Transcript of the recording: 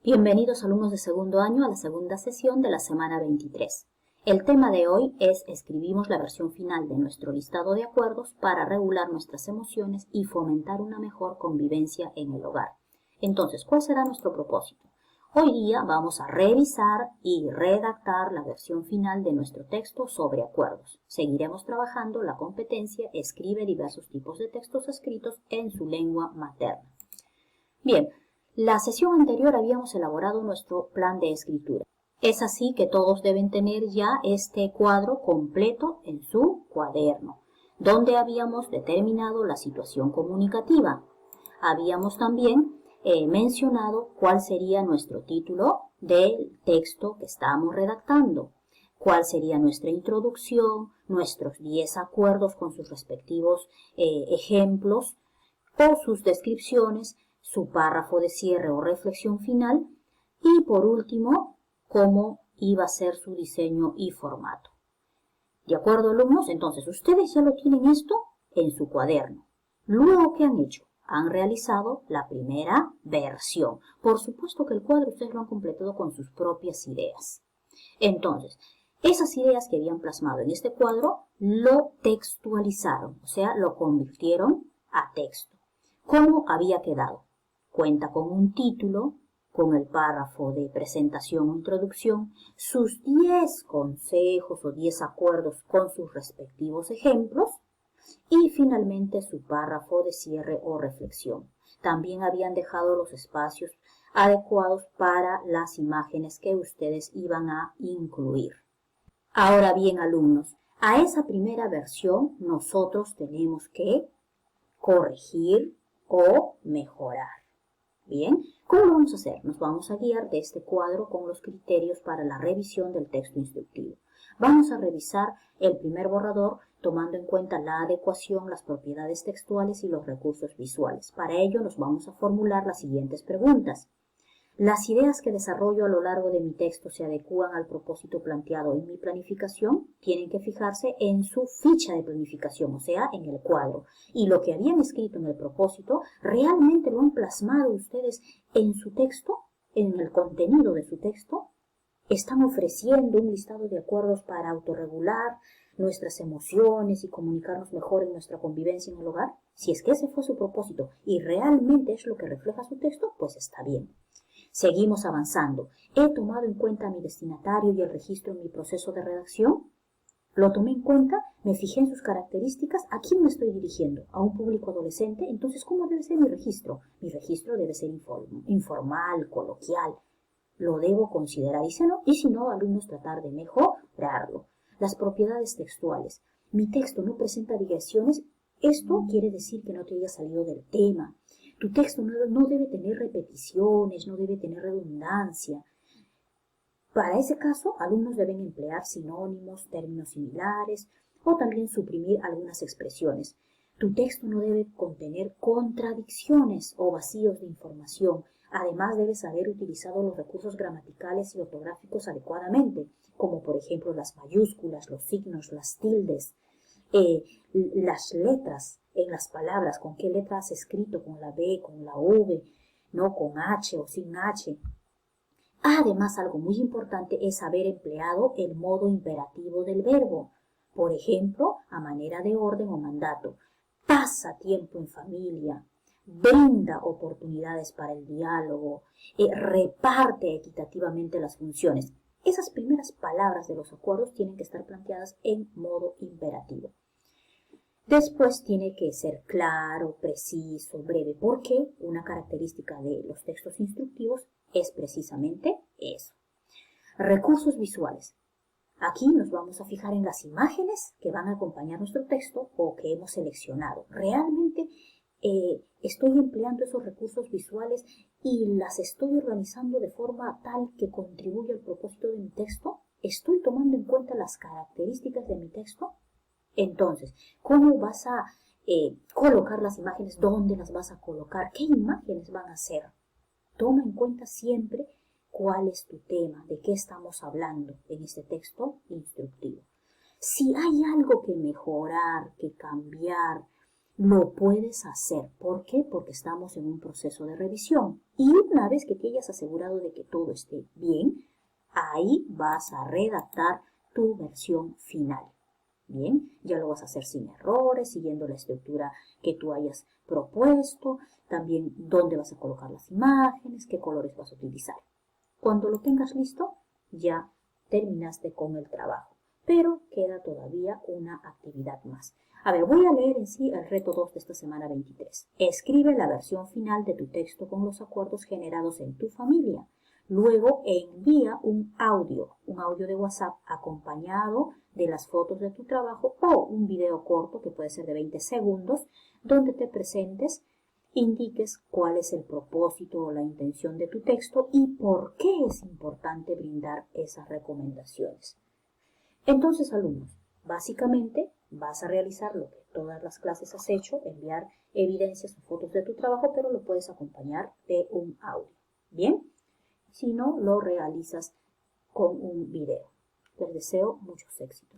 Bienvenidos alumnos de segundo año a la segunda sesión de la semana 23. El tema de hoy es escribimos la versión final de nuestro listado de acuerdos para regular nuestras emociones y fomentar una mejor convivencia en el hogar. Entonces, ¿cuál será nuestro propósito? Hoy día vamos a revisar y redactar la versión final de nuestro texto sobre acuerdos. Seguiremos trabajando la competencia escribe diversos tipos de textos escritos en su lengua materna. Bien. La sesión anterior habíamos elaborado nuestro plan de escritura. Es así que todos deben tener ya este cuadro completo en su cuaderno, donde habíamos determinado la situación comunicativa. Habíamos también mencionado cuál sería nuestro título del texto que estamos redactando, cuál sería nuestra introducción, nuestros 10 acuerdos con sus respectivos ejemplos o sus descripciones, su párrafo de cierre o reflexión final y por último, cómo iba a ser su diseño y formato. ¿De acuerdo, alumnos? Entonces, ustedes ya lo tienen esto en su cuaderno. Luego, ¿qué han hecho? Han realizado la primera versión. Por supuesto que el cuadro ustedes lo han completado con sus propias ideas. Entonces, esas ideas que habían plasmado en este cuadro lo textualizaron, o sea, lo convirtieron a texto. ¿Cómo había quedado? Cuenta con un título, con el párrafo de presentación o introducción, sus 10 consejos o 10 acuerdos con sus respectivos ejemplos y finalmente su párrafo de cierre o reflexión. También habían dejado los espacios adecuados para las imágenes que ustedes iban a incluir. Ahora bien, alumnos, a esa primera versión nosotros tenemos que corregir o mejorar. Bien, ¿cómo lo vamos a hacer? Nos vamos a guiar de este cuadro con los criterios para la revisión del texto instructivo. Vamos a revisar el primer borrador tomando en cuenta la adecuación, las propiedades textuales y los recursos visuales. Para ello nos vamos a formular las siguientes preguntas. ¿Las ideas que desarrollo a lo largo de mi texto se adecúan al propósito planteado en mi planificación? Tienen que fijarse en su ficha de planificación, o sea, en el cuadro. Y lo que habían escrito en el propósito, ¿realmente lo han plasmado ustedes en su texto? ¿En el contenido de su texto? ¿Están ofreciendo un listado de acuerdos para autorregular nuestras emociones y comunicarnos mejor en nuestra convivencia en el hogar? Si es que ese fue su propósito y realmente es lo que refleja su texto, pues está bien. Seguimos avanzando. ¿He tomado en cuenta a mi destinatario y el registro en mi proceso de redacción? ¿Lo tomé en cuenta? ¿Me fijé en sus características? ¿A quién me estoy dirigiendo? ¿A un público adolescente? Entonces, ¿cómo debe ser mi registro? Mi registro debe ser informal, coloquial. Lo debo considerar y si no, alumnos, tratar de mejorarlo. Las propiedades textuales. Mi texto no presenta digresiones. Esto quiere decir que no te haya salido del tema. Tu texto no debe tener repeticiones, no debe tener redundancia. Para ese caso, alumnos deben emplear sinónimos, términos similares o también suprimir algunas expresiones. Tu texto no debe contener contradicciones o vacíos de información. Además, debes haber utilizado los recursos gramaticales y ortográficos adecuadamente, como por ejemplo las mayúsculas, los signos, las tildes, las letras en las palabras, con qué letra has escrito, con la B, con la V, no con H o sin H. Además, algo muy importante es haber empleado el modo imperativo del verbo. Por ejemplo, a manera de orden o mandato. Pasa tiempo en familia, brinda oportunidades para el diálogo, reparte equitativamente las funciones. Esas primeras palabras de los acuerdos tienen que estar planteadas en modo imperativo. Después tiene que ser claro, preciso, breve, porque una característica de los textos instructivos es precisamente eso. Recursos visuales. Aquí nos vamos a fijar en las imágenes que van a acompañar nuestro texto o que hemos seleccionado. ¿Realmente estoy empleando esos recursos visuales y las estoy organizando de forma tal que contribuya al propósito de mi texto? ¿Estoy tomando en cuenta las características de mi texto? Entonces, ¿cómo vas a colocar las imágenes? ¿Dónde las vas a colocar? ¿Qué imágenes van a ser? Toma en cuenta siempre cuál es tu tema, de qué estamos hablando en este texto instructivo. Si hay algo que mejorar, que cambiar, lo puedes hacer. ¿Por qué? Porque estamos en un proceso de revisión. Y una vez que te hayas asegurado de que todo esté bien, ahí vas a redactar tu versión final. Bien, ya lo vas a hacer sin errores, siguiendo la estructura que tú hayas propuesto, también dónde vas a colocar las imágenes, qué colores vas a utilizar. Cuando lo tengas listo, ya terminaste con el trabajo, pero queda todavía una actividad más. A ver, voy a leer en sí el reto 2 de esta semana 23. Escribe la versión final de tu texto con los acuerdos generados en tu familia. Luego envía un audio de WhatsApp acompañado de las fotos de tu trabajo o un video corto que puede ser de 20 segundos donde te presentes, indiques cuál es el propósito o la intención de tu texto y por qué es importante brindar esas recomendaciones. Entonces, alumnos, básicamente vas a realizar lo que todas las clases has hecho, enviar evidencias o fotos de tu trabajo, pero lo puedes acompañar de un audio. ¿Bien? Si no, lo realizas con un video. Les deseo muchos éxitos.